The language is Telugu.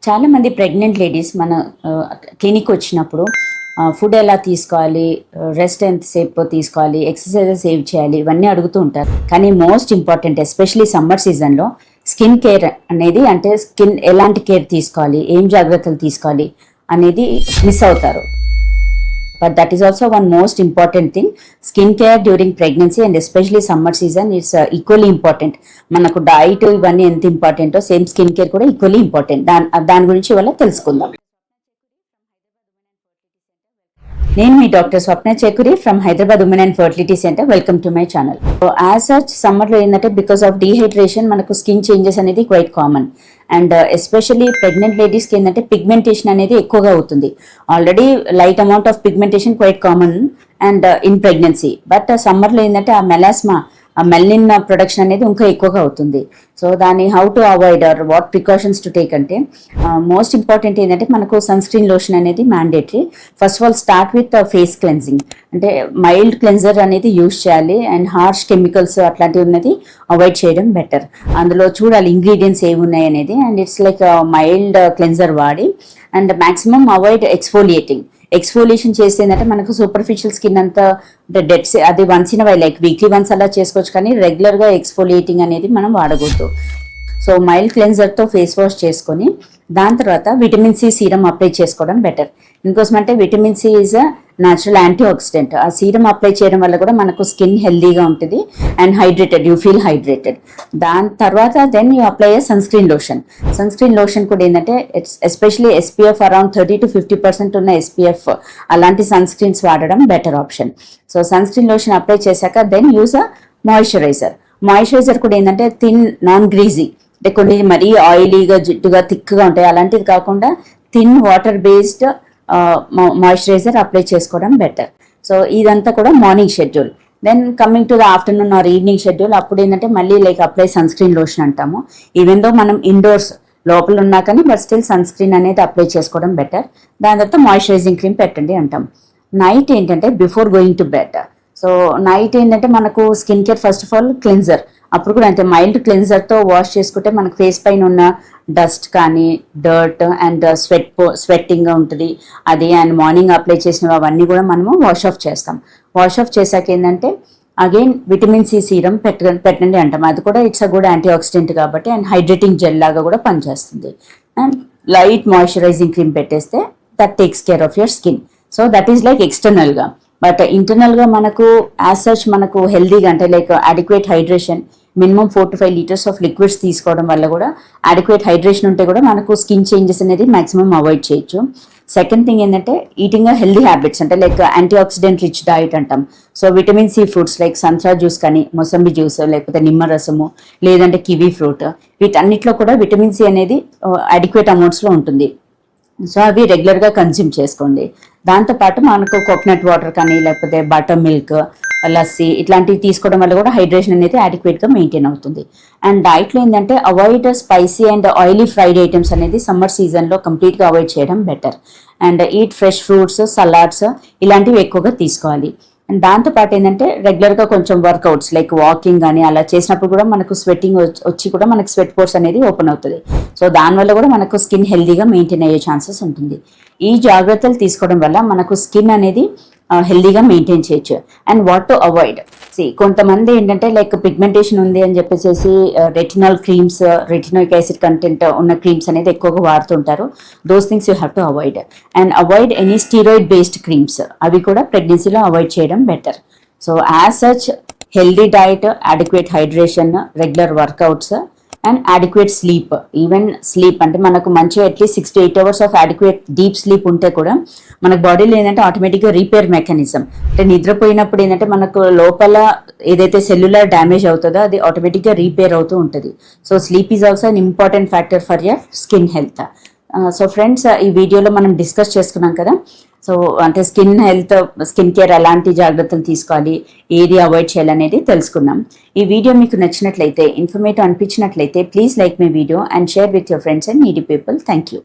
చాలామంది ప్రెగ్నెంట్ లేడీస్ మన క్లినిక్ వచ్చినప్పుడు ఫుడ్ ఎలా తీసుకోవాలి, రెస్ట్ ఎంతసేపు తీసుకోవాలి, ఎక్సర్సైజెస్ సేవ్ చేయాలి, ఇవన్నీ అడుగుతూ ఉంటారు. కానీ మోస్ట్ ఇంపార్టెంట్ ఎస్పెషలీ సమ్మర్ సీజన్లో స్కిన్ కేర్ అనేది, అంటే స్కిన్ ఎలాంటి కేర్ తీసుకోవాలి, ఏం జాగ్రత్తలు తీసుకోవాలి అనేది మిస్ అవుతారు. But that is also one most important thing. Skin care during pregnancy and especially summer season is equally important. మనకు డైట్ ఇవన్నీ ఎంత ఇంపార్టెంటో సేమ్ స్కిన్ కేర్ కూడా ఈక్వల్లీ ఇంపార్టెంట్. దాని గురించి ఇవాళ తెలుసుకుందాం. నేను మీ doctor Swapna Chekuri from Hyderabad women and fertility centre. Welcome to my channel. As such సమ్మర్లో ఏంటంటే బికాస్ ఆఫ్ డీహైడ్రేషన్ మనకు స్కిన్ చేంజెస్ అనేది quite common. And especially pregnant లేడీస్కి ఏంటంటే పిగ్మెంటేషన్ అనేది ఎక్కువగా అవుతుంది. Already light amount of pigmentation quite common and in pregnancy. But సమ్మర్లో ఏంటంటే ఆ మెలాస్మా, ఆ మెల్నిన్ ప్రొడక్షన్ అనేది ఇంకా ఎక్కువగా అవుతుంది. సో దాన్ని how to avoid or what precautions to take అంటే మోస్ట్ ఇంపార్టెంట్ ఏంటంటే మనకు సన్ స్క్రీన్ లోషన్ అనేది mandatory. First of all start with face cleansing, అంటే మైల్డ్ క్లెన్జర్ అనేది యూజ్ చేయాలి. అండ్ హార్ష్ కెమికల్స్ అట్లాంటివి ఉన్నది అవాయిడ్ చేయడం బెటర్. అందులో చూడాలి ఇంగ్రీడియంట్స్ ఏమి ఉన్నాయి అనేది. And it's like mild cleanser వాడి and maximum avoid exfoliating. Exfoliation చేసేందంటే మనకు సూపర్ఫిషియల్ స్కిన్ అంతా డెడ్స్ అది once in while like weekly once అలా చేసుకోవచ్చు, కానీ రెగ్యులర్గా ఎక్స్ఫోలియేటింగ్ అనేది మనం వాడకూడదు. సో మైల్డ్ క్లెన్జర్తో ఫేస్ వాష్ చేసుకొని దాని తర్వాత విటమిన్ సి సీరం అప్లై చేసుకోవడం బెటర్. ఇంకోసం అంటే vitamin C is a natural antioxidant. ఆ సీరం అప్లై చేయడం వల్ల కూడా మనకు స్కిన్ హెల్దీగా ఉంటుంది and hydrated, you feel hydrated. దాని తర్వాత then you apply a sunscreen lotion. Sunscreen lotion కూడా ఏంటంటే it's especially SPF around 30 to 50% ఉన్న ఎస్పీఎఫ్ అలాంటి సన్ స్క్రీన్స్ వాడడం better option. So sunscreen lotion apply చేశాక then use a moisturiser. Moisturiser కూడా ఏంటంటే థిన్, నాన్ గ్రీజీ, అంటే కొన్ని మరీ ఆయిలీగా జిడ్డుగా థిక్గా ఉంటాయి, అలాంటిది కాకుండా thin water based moisturiser apply చేసుకోవడం బెటర్. సో ఇదంతా కూడా morning schedule. Then coming to the afternoon or evening schedule, అప్పుడు ఏంటంటే మళ్ళీ like apply sunscreen lotion అంటాము. ఈవెన్ దో మనం ఇండోర్స్ లోపల ఉన్నా కానీ బట్ స్టిల్ సన్ స్క్రీన్ అనేది అప్లై చేసుకోవడం బెటర్. దాని తర్వాత మాయిశ్చరైజింగ్ క్రీమ్ పెట్టండి అంటాం. నైట్ ఏంటంటే before going to bed. So night ఏంటంటే మనకు skin care first of all cleanser, అప్పుడు కూడా అంటే మైల్డ్ క్లెన్జర్తో వాష్ చేసుకుంటే మనకు ఫేస్ పైన ఉన్న డస్ట్ కానీ డర్ట్ అండ్ స్వెట్టింగ్గా ఉంటుంది అది. అండ్ మార్నింగ్ అప్లై చేసినవి అవన్నీ కూడా మనము వాష్ ఆఫ్ చేస్తాం. వాష్ ఆఫ్ చేశాక ఏంటంటే అగైన్ విటమిన్ సి సీరం పెట్టండి అంటాం. అది కూడా it's a good antioxidant కాబట్టి అండ్ హైడ్రేటింగ్ జెల్ లాగా కూడా పనిచేస్తుంది. అండ్ లైట్ మాయిశ్చరైజింగ్ క్రీమ్ పెట్టేస్తే that takes care of your skin. So that is like ఎక్స్టర్నల్గా. బట్ ఇంటర్నల్గా మనకు యాజ్ సచ్ మనకు హెల్దీగా అంటే like adequate hydration, minimum 4 to 5 liters of liquids తీసుకోవడం వల్ల కూడా అడిక్వేట్ హైడ్రేషన్ ఉంటే కూడా మనకు స్కిన్ చేంజెస్ అనేది మాక్సిమం అవాయిడ్ చేయొచ్చు. సెకండ్ థింగ్ ఏంటంటే ఈటింగ్ హెల్దీ హ్యాబిట్స్, అంటే like antioxidant rich diet అంటాం. So vitamin C fruits like సంత్రా జ్యూస్ కానీ, మొసంబి జ్యూస్, లేకపోతే నిమ్మరసము, లేదంటే కివీ ఫ్రూట్, వీటన్నిటిలో కూడా విటమిన్ సి అనేది అడిక్వేట్ అమౌంట్స్లో ఉంటుంది. సో అవి రెగ్యులర్గా కన్జ్యూమ్ చేసుకోండి. దాంతోపాటు మనకు కోకోనట్ వాటర్ కానీ లేకపోతే బటర్ మిల్క్, లస్సీ ఇట్లాంటివి తీసుకోవడం వల్ల కూడా హైడ్రేషన్ అనేది అడిక్వేట్గా మెయింటైన్ అవుతుంది. అండ్ డైట్లో ఏంటంటే avoid spicy and oily fried items అనేది సమ్మర్ సీజన్లో కంప్లీట్గా అవాయిడ్ చేయడం better. And eat fresh fruits, salads ఇలాంటివి ఎక్కువగా తీసుకోవాలి. అండ్ దాంతోపాటు ఏంటంటే రెగ్యులర్గా కొంచెం వర్కౌట్స్ లైక్ వాకింగ్ కానీ అలా చేసినప్పుడు కూడా మనకు స్వెట్టింగ్ వచ్చి కూడా మనకు స్వెట్ పోర్స్ అనేది ఓపెన్ అవుతుంది. సో దానివల్ల కూడా మనకు స్కిన్ హెల్దీగా మెయింటైన్ అయ్యే ఛాన్సెస్ ఉంటుంది. ఈ జాగ్రత్తలు తీసుకోవడం వల్ల మనకు స్కిన్ అనేది హెల్దీగా మెయింటైన్ చేయొచ్చు. అండ్ వాట్ టు అవాయిడ్, కొంతమంది ఏంటంటే లైక్ పిగ్మెంటేషన్ ఉంది అని చెప్పేసి retinol creams, retinoic acid content ఉన్న క్రీమ్స్ అనేది ఎక్కువగా వాడుతుంటారు. Those things you have to avoid. And avoid any steroid based creams, అవి కూడా ప్రెగ్నెన్సీలో అవాయిడ్ చేయడం better. So as such healthy diet, adequate hydration, regular workouts and adequate sleep. Even sleep అంటే మనకు మంచిగా at least 6 to 8 hours of adequate deep sleep ఉంటే కూడా మనకు బాడీలో ఏంటంటే ఆటోమేటిక్గా రిపేర్ మెకానిజం, అంటే నిద్రపోయినప్పుడు ఏంటంటే మనకు లోపల ఏదైతే సెల్యులర్ డ్యామేజ్ అవుతుందో అది ఆటోమేటిక్గా రీపేర్ అవుతూ ఉంటుంది. So sleep is also an important factor for your skin health. So friends, ఈ వీడియోలో మనం డిస్కస్ చేసుకున్నాం కదా, సో అంటే స్కిన్ హెల్త్, స్కిన్ కేర్ ఎలాంటి జాగ్రత్తలు తీసుకోవాలి, ఏది అవాయిడ్ చేయాలనేది తెలుసుకున్నాం. ఈ వీడియో మీకు నచ్చినట్లయితే, ఇన్ఫర్మేటివ్ అనిపించినట్లయితే please like my video and share with your friends and needy people. Thank you.